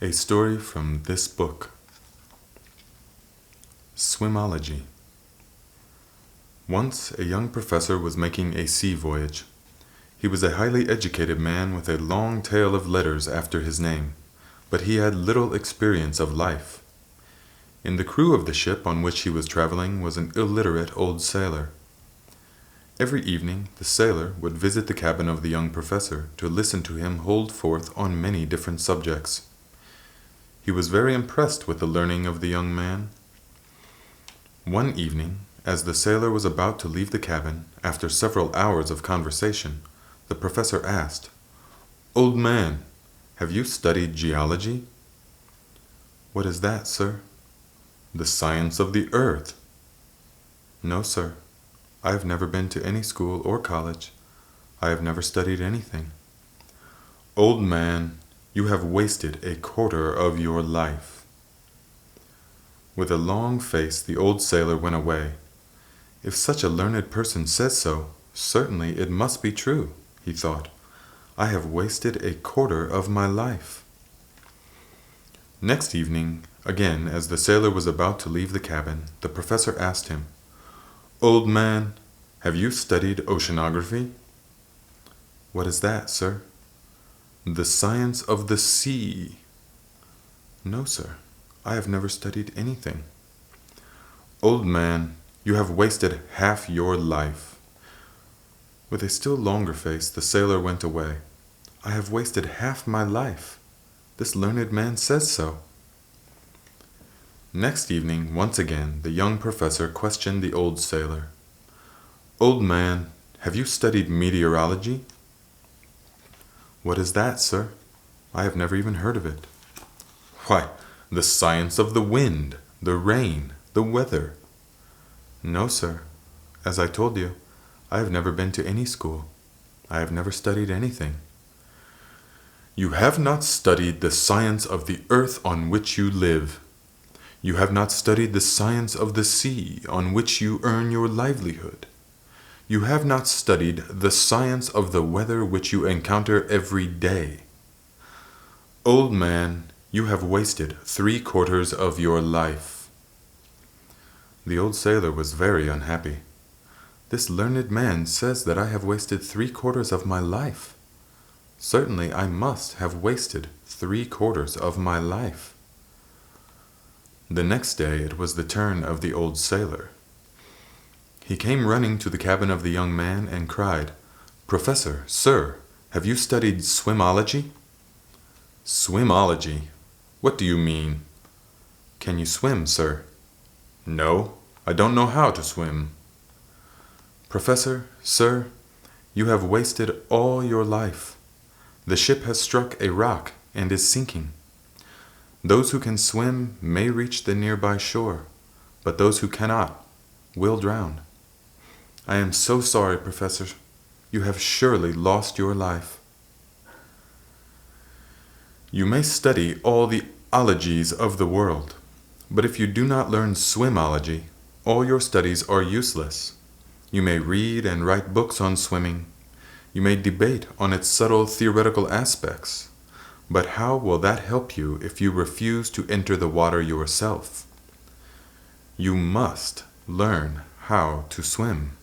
A story from this book. Swimology. Once a young professor was making a sea voyage. He was a highly educated man with a long tail of letters after his name, but he had little experience of life. In the crew of the ship on which he was traveling was an illiterate old sailor. Every evening the sailor would visit the cabin of the young professor to listen to him hold forth on many different subjects. He was very impressed with the learning of the young man. One evening, as the sailor was about to leave the cabin, after several hours of conversation, the professor asked, "Old man, have you studied geology?" "What is that, sir?" "The science of the earth." "No, sir. I have never been to any school or college. I have never studied anything." "Old man, you have wasted a quarter of your life." With a long face, the old sailor went away. If such a learned person says so, certainly it must be true, he thought. I have wasted a quarter of my life. Next evening, again, as the sailor was about to leave the cabin, the professor asked him, "Old man, have you studied oceanography?" "What is that, sir?" "The science of the sea." "No, sir. I have never studied anything." "Old man, you have wasted half your life." With a still longer face, the sailor went away. I have wasted half my life. This learned man says so. Next evening, once again, the young professor questioned the old sailor. "Old man, have you studied meteorology?" "What is that, sir? I have never even heard of it." "Why, the science of the wind, the rain, the weather." "No, sir. As I told you, I have never been to any school. I have never studied anything." "You have not studied the science of the earth on which you live. You have not studied the science of the sea on which you earn your livelihood. You have not studied the science of the weather which you encounter every day. Old man, you have wasted 3/4 of your life." The old sailor was very unhappy. This learned man says that I have wasted 3/4 of my life. Certainly I must have wasted 3/4 of my life. The next day it was the turn of the old sailor. He came running to the cabin of the young man and cried, "Professor, sir, have you studied swimology?" "Swimology? What do you mean?" "Can you swim, sir?" "No, I don't know how to swim." "Professor, sir, you have wasted all your life. The ship has struck a rock and is sinking. Those who can swim may reach the nearby shore, but those who cannot will drown. I am so sorry, Professor. You have surely lost your life. You may study all the ologies of the world, but if you do not learn swimology, all your studies are useless. You may read and write books on swimming. You may debate on its subtle theoretical aspects, but how will that help you if you refuse to enter the water yourself? You must learn how to swim.